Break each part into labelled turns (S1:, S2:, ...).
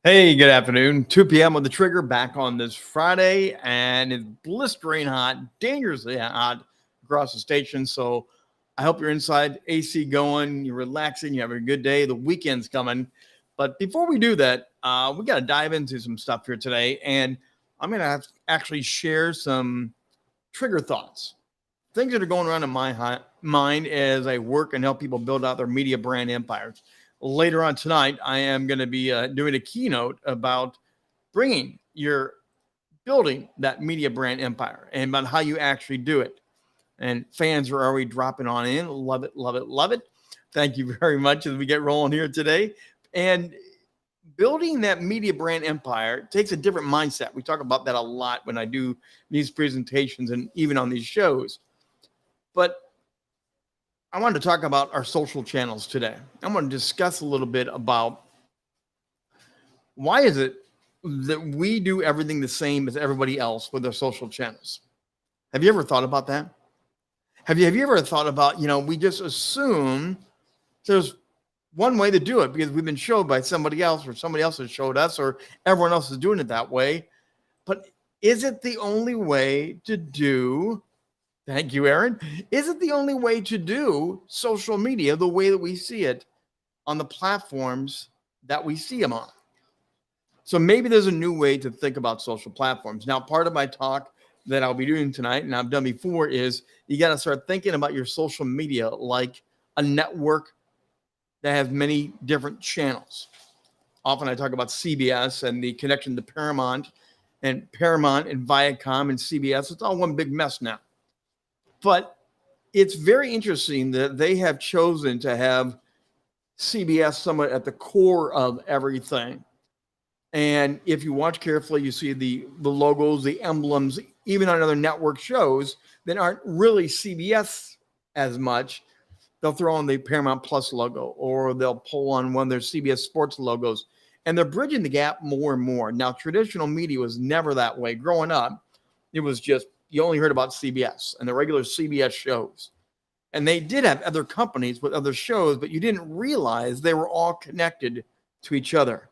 S1: Hey, good afternoon. 2 p.m. on the trigger back on this Friday, and it's blistering hot, dangerously hot across the station. So I hope you're inside, AC going, you're relaxing, you're having a good day. The weekend's coming. But before we do that, we got to dive into some stuff here today. And I'm going to actually share some trigger thoughts, things that are going around in my mind as I work and help people build out their media brand empires. Later on tonight, I am going to be doing a keynote about bringing your building that media brand empire and about how you actually do it. And fans are already dropping on in. Love it, love it, love it. Thank you very much as we get rolling here today. And building that media brand empire takes a different mindset. We talk about that a lot when I do these presentations and even on these shows. But I wanted to talk about our social channels today. I want to discuss a little bit about why is it that we do everything the same as everybody else with our social channels. Have you ever thought about that? Have you ever thought about, we just assume there's one way to do it because we've been showed by somebody else or somebody else has showed us or everyone else is doing it that way. But is it the only way to do? Thank you, Aaron. Is it the only way to do social media the way that we see it on the platforms that we see them on? So maybe there's a new way to think about social platforms. Now, part of my talk that I'll be doing tonight, and I've done before, is you got to start thinking about your social media like a network that has many different channels. Often I talk about CBS and the connection to Paramount and Viacom and CBS. It's all one big mess now. But it's very interesting that they have chosen to have CBS somewhat at the core of everything. And if you watch carefully, you see the logos, the emblems, even on other network shows that aren't really CBS as much. They'll throw on the Paramount Plus logo, or they'll pull on one of their CBS Sports logos. And they're bridging the gap more and more. Now, traditional media was never that way. Growing up, it was just, you only heard about CBS and the regular CBS shows. And they did have other companies with other shows, but you didn't realize they were all connected to each other.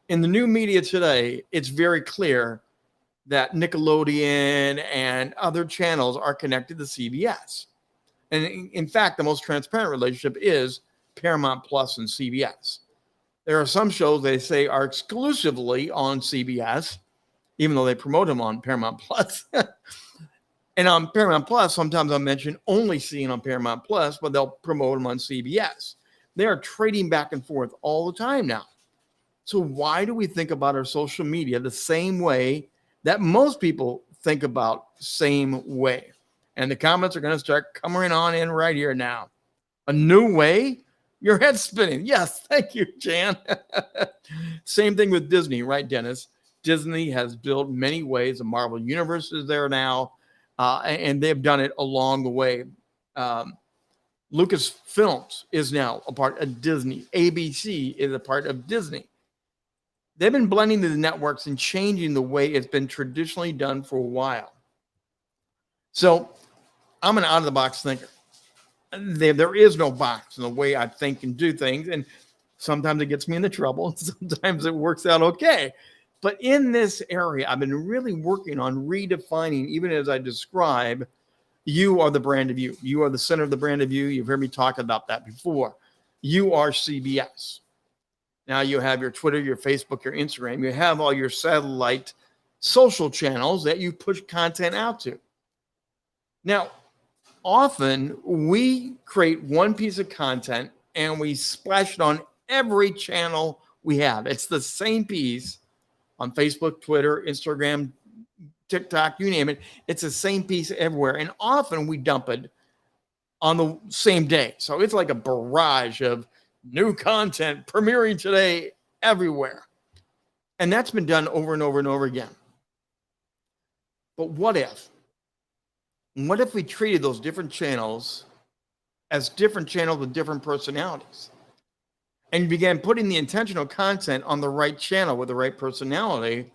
S1: In the new media today, it's very clear that Nickelodeon and other channels are connected to CBS. And in fact, the most transparent relationship is Paramount Plus and CBS. There are some shows they say are exclusively on CBS, even though they promote them on Paramount Plus. And on Paramount Plus, sometimes I'll mention only seeing on Paramount Plus, but they'll promote them on CBS. They are trading back and forth all the time now. So why do we think about our social media the same way that most people think about same way? And the comments are going to start coming on in right here now. A new way? Your head's spinning. Yes, thank you, Jan. Same thing with Disney, right, Dennis? Disney has built many ways. The Marvel Universe is there now, and they've done it along the way. Lucasfilms is now a part of Disney. ABC is a part of Disney. They've been blending the networks and changing the way it's been traditionally done for a while. So I'm an out-of-the-box thinker. There is no box in the way I think and do things, and sometimes it gets me into trouble, and sometimes it works out okay. But in this area, I've been really working on redefining, even as I describe, you are the brand of you. You are the center of the brand of you. You've heard me talk about that before. You are CBS. Now you have your Twitter, your Facebook, your Instagram. You have all your satellite social channels that you push content out to. Now, often we create one piece of content and we splash it on every channel we have. It's the same piece on Facebook, Twitter, Instagram, TikTok, you name it. It's the same piece everywhere. And often we dump it on the same day. So it's like a barrage of new content premiering today everywhere. And that's been done over and over and over again. But what if we treated those different channels as different channels with different personalities? And you began putting the intentional content on the right channel with the right personality.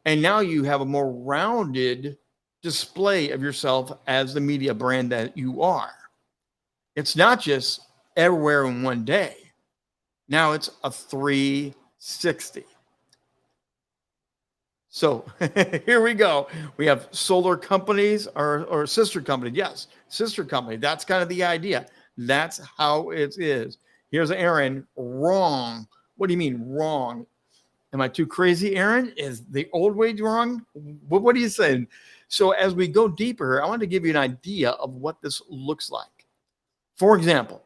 S1: And now you have a more rounded display of yourself as the media brand that you are. It's not just everywhere in one day. Now it's a 360. So here we go. We have solar companies or sister company. Yes, sister company. That's kind of the idea. That's how it is. Here's Aaron. Wrong. What do you mean wrong? Am I too crazy, Aaron? Is the old way wrong? What are you saying? So as we go deeper, I want to give you an idea of what this looks like. For example,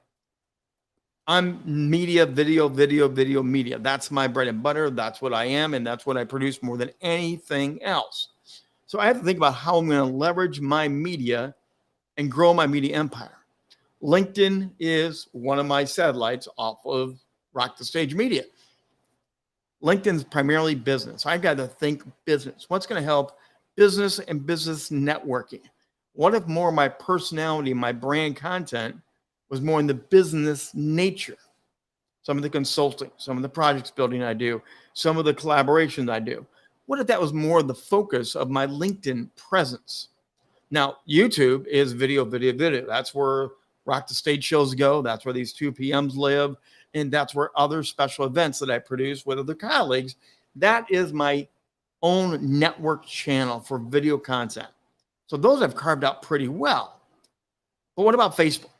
S1: I'm media, video, media. That's my bread and butter. That's what I am. And that's what I produce more than anything else. So I have to think about how I'm going to leverage my media and grow my media empire. LinkedIn is one of my satellites off of Rock the Stage Media. LinkedIn's primarily business. I got to think business. What's going to help business and business networking? What if more of my personality, my brand content was more in the business nature? Some of the consulting, some of the projects building I do, some of the collaborations I do. What if that was more the focus of my LinkedIn presence? Now, YouTube is video. That's where Rock the Stage shows go. That's where these 2 PMs live. And that's where other special events that I produce with other colleagues. That is my own network channel for video content. So those I've carved out pretty well. But what about Facebook?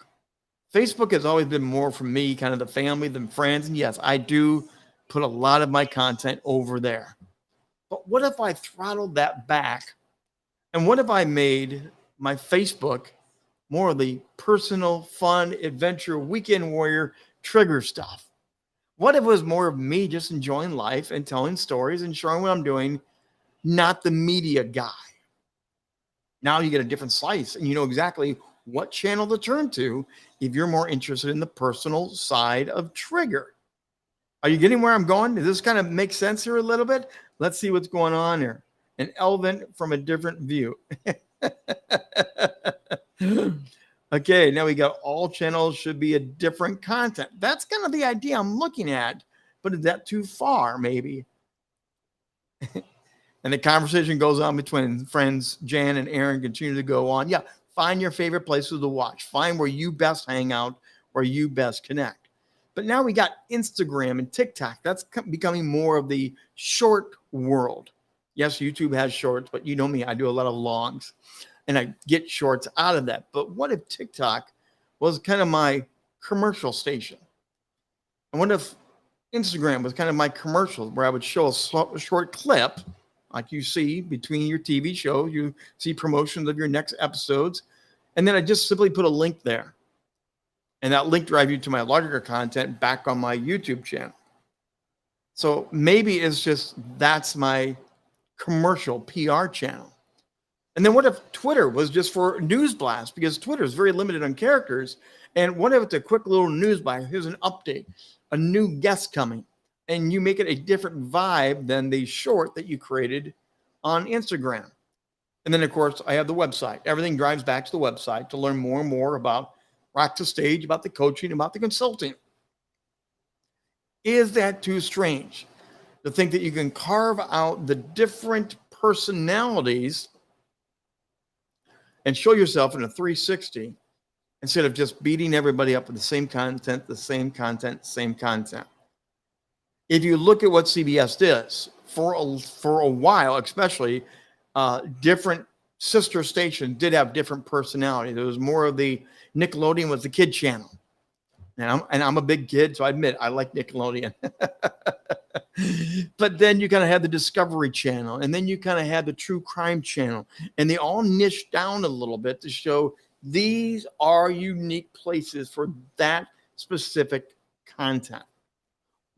S1: Facebook has always been more for me, kind of the family than friends. And yes, I do put a lot of my content over there. But what if I throttled that back? And what if I made my Facebook more of the personal, fun, adventure, weekend warrior trigger stuff? What if it was more of me just enjoying life and telling stories and showing what I'm doing, not the media guy? Now you get a different slice and you know exactly what channel to turn to if you're more interested in the personal side of trigger. Are you getting where I'm going? Does this kind of make sense here a little bit? Let's see what's going on here. An elephant from a different view. Okay, now we got all channels should be a different content. That's kind of the idea I'm looking at, but is that too far, maybe? And the conversation goes on between friends. Jan and Aaron continue to go on. Yeah, find your favorite places to watch. Find where you best hang out, where you best connect. But now we got Instagram and TikTok. That's becoming more of the short world. Yes, YouTube has shorts, but you know me, I do a lot of longs and I get shorts out of that. But what if TikTok was kind of my commercial station? And what if Instagram was kind of my commercial where I would show a short clip like you see between your TV show, you see promotions of your next episodes, and then I just simply put a link there. And that link drives you to my larger content back on my YouTube channel. So maybe it's just that's my commercial PR channel. And then what if Twitter was just for news blast? Because Twitter is very limited on characters. And what if it's a quick little news blast? Here's an update, a new guest coming. And you make it a different vibe than the short that you created on Instagram. And then, of course, I have the website. Everything drives back to the website to learn more and more about Rock the Stage, about the coaching, about the consulting. Is that too strange to think that you can carve out the different personalities and show yourself in a 360 instead of just beating everybody up with the same content? If you look at what CBS does for a while, especially different sister stations did have different personalities. There was more of the Nickelodeon was the kid channel. And I'm a big kid, so I admit I like Nickelodeon. But then you kind of had the Discovery Channel, and then you kind of had the True Crime Channel, and they all niched down a little bit to show these are unique places for that specific content.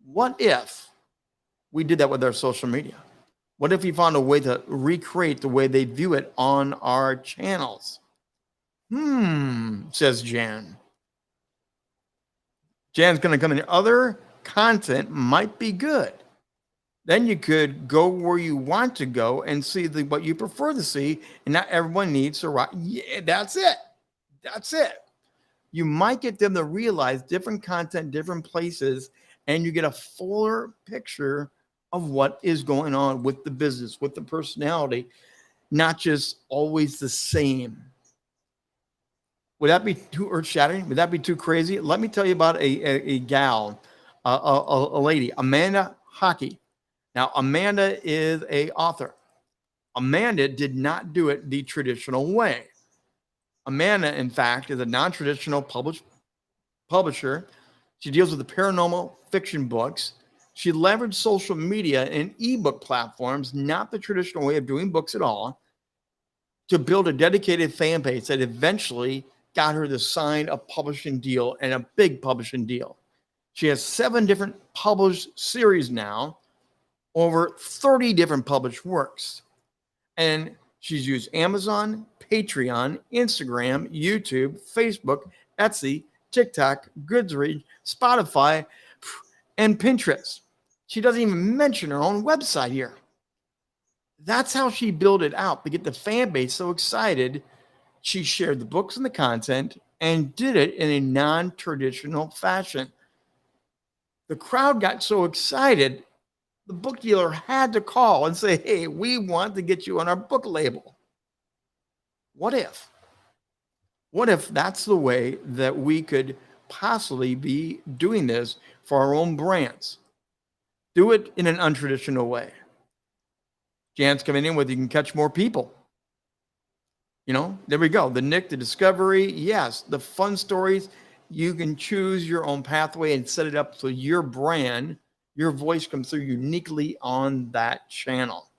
S1: What if we did that with our social media? What if we found a way to recreate the way they view it on our channels? Says Jan. Jan's going to come in. Other content might be good. Then you could go where you want to go and see what you prefer to see. And not everyone needs to write. Yeah, that's it. That's it. You might get them to realize different content, different places, and you get a fuller picture of what is going on with the business, with the personality, not just always the same. Would that be too earth-shattering? Would that be too crazy? Let me tell you about a gal, a lady, Amanda Hockey. Now, Amanda is an author. Amanda did not do it the traditional way. Amanda, in fact, is a non-traditional publisher. She deals with the paranormal fiction books. She leveraged social media and ebook platforms, not the traditional way of doing books at all, to build a dedicated fan base that eventually got her to sign a publishing deal, and a big publishing deal. She has 7 different published series now, over 30 different published works. And she's used Amazon, Patreon, Instagram, YouTube, Facebook, Etsy, TikTok, Goodreads, Spotify, and Pinterest. She doesn't even mention her own website here. That's how she built it out to get the fan base so excited. She shared the books and the content and did it in a non-traditional fashion. The crowd got so excited, the book dealer had to call and say, hey, we want to get you on our book label. What if? What if that's the way that we could possibly be doing this for our own brands? Do it in an untraditional way. Jan's coming in with you can catch more people. There we go. The Nick, the discovery, yes, the fun stories. You can choose your own pathway and set it up so your brand, your voice comes through uniquely on that channel.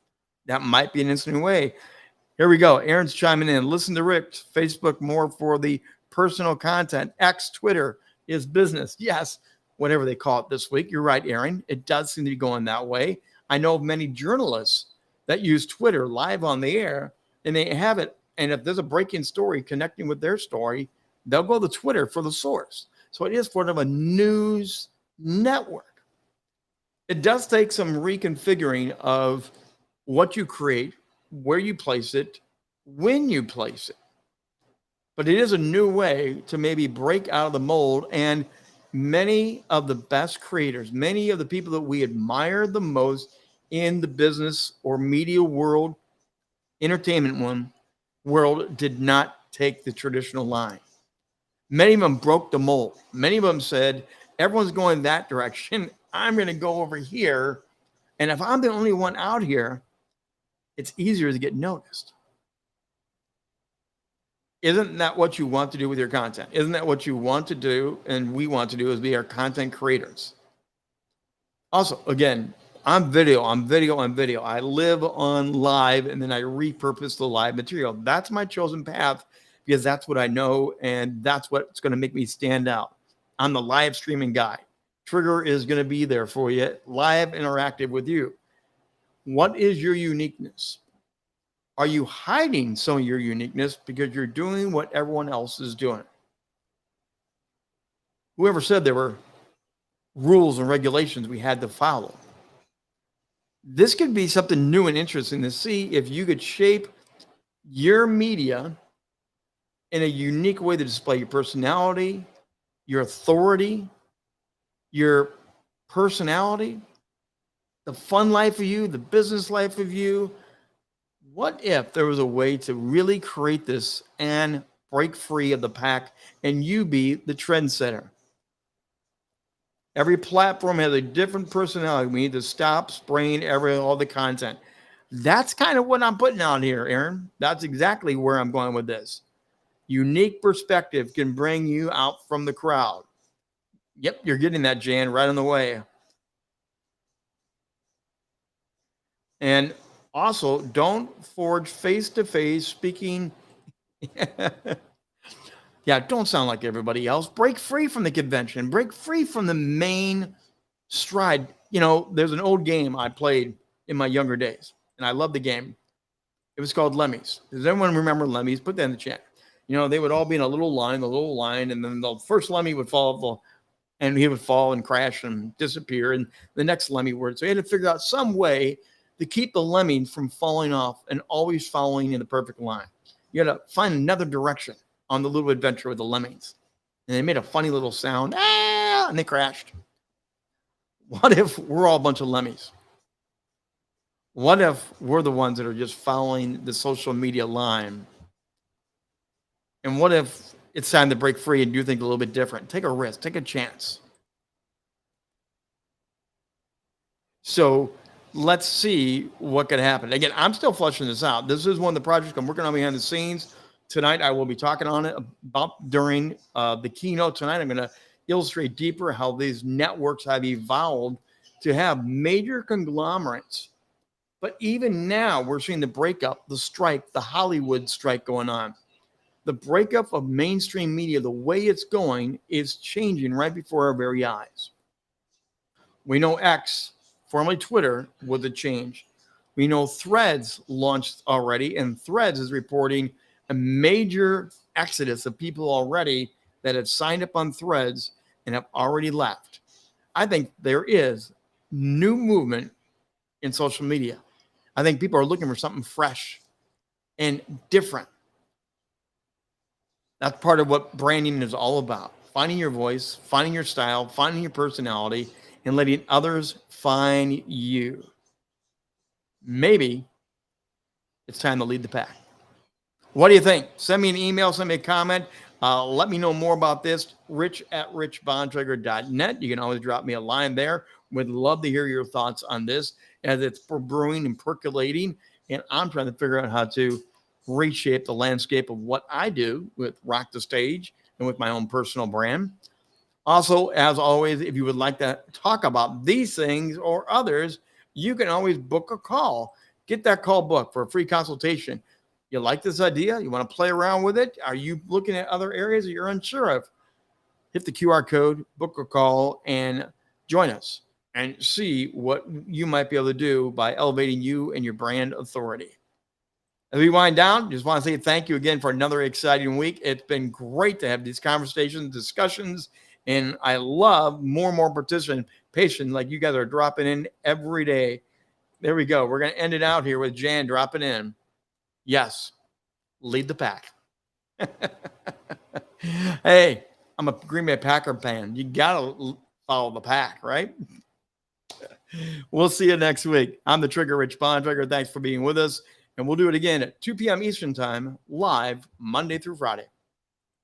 S1: That might be an interesting way. Here we go. Aaron's chiming in. Listen to Rick. Facebook more for the personal content. X, Twitter is business. Yes, whatever they call it this week. You're right, Aaron. It does seem to be going that way. I know of many journalists that use Twitter live on the air, and they have it. And if there's a breaking story connecting with their story, they'll go to Twitter for the source. So it is sort of a news network. It does take some reconfiguring of what you create, where you place it, when you place it. But it is a new way to maybe break out of the mold. And many of the best creators, many of the people that we admire the most in the business or media world, entertainment world, did not take the traditional line. Many of them broke the mold. Many of them said, everyone's going that direction. I'm going to go over here. And if I'm the only one out here, it's easier to get noticed. Isn't that what you want to do with your content? Isn't that what you want to do? And we want to do is be our content creators. Also, again, I'm video. I live on live, and then I repurpose the live material. That's my chosen path because that's what I know, and that's what's going to make me stand out. I'm the live streaming guy. Trigger is going to be there for you, live interactive with you. What is your uniqueness? Are you hiding some of your uniqueness because you're doing what everyone else is doing? Whoever said there were rules and regulations we had to follow? This could be something new and interesting to see if you could shape your media in a unique way to display your personality, your authority, your personality, the fun life of you, the business life of you. What if there was a way to really create this and break free of the pack and you be the trendsetter? Every platform has a different personality. We need to stop spraying all the content. That's kind of what I'm putting out here, Aaron. That's exactly where I'm going with this. Unique perspective can bring you out from the crowd. Yep, you're getting that, Jan, right on the way. And also, don't forge face-to-face speaking. Yeah, don't sound like everybody else. Break free from the convention. Break free from the main stride. There's an old game I played in my younger days, and I love the game. It was called Lemmies. Does anyone remember Lemmies? Put that in the chat. They would all be in a little line, and then the first Lemmy would fall, and he would fall and crash and disappear, and the next Lemmy would. So you had to figure out some way to keep the lemming from falling off and always following in the perfect line. You got to find another direction on the little adventure with the lemmings. And they made a funny little sound, and they crashed. What if we're all a bunch of lemmies? What if we're the ones that are just following the social media line? And what if it's time to break free and do things a little bit different? Take a risk, take a chance. So let's see what could happen. Again, I'm still fleshing this out. This is one of the projects I'm working on behind the scenes. Tonight, I will be talking on it about during the keynote tonight. I'm going to illustrate deeper how these networks have evolved to have major conglomerates. But even now, we're seeing the breakup, the strike, the Hollywood strike going on. The breakup of mainstream media, the way it's going, is changing right before our very eyes. We know X, formerly Twitter, was a change. We know Threads launched already, and Threads is reporting a major exodus of people already that have signed up on Threads and have already left. I think there is new movement in social media. I think people are looking for something fresh and different. That's part of what branding is all about. Finding your voice, finding your style, finding your personality, and letting others find you. Maybe it's time to lead the pack. What do you think? Send me an email, send me a comment. Let me know more about this, rich@richbontrager.net. You can always drop me a line there. Would love to hear your thoughts on this as it's brewing and percolating. And I'm trying to figure out how to reshape the landscape of what I do with Rock the Stage and with my own personal brand. Also, as always, if you would like to talk about these things or others, you can always book a call. Get that call booked for a free consultation. You like this idea? You want to play around with it? Are you looking at other areas that you're unsure of? Hit the QR code, book a call, and join us and see what you might be able to do by elevating you and your brand authority. As we wind down, just want to say thank you again for another exciting week. It's been great to have these conversations, discussions, and I love more and more participation like you guys are dropping in every day. There we go. We're going to end it out here with Jan dropping in. Yes, lead the pack. Hey, I'm a Green Bay Packer fan. You got to follow the pack, right? We'll see you next week. I'm the Trigger, Rich Bontrager. Thanks for being with us. And we'll do it again at 2 p.m. Eastern Time, live Monday through Friday.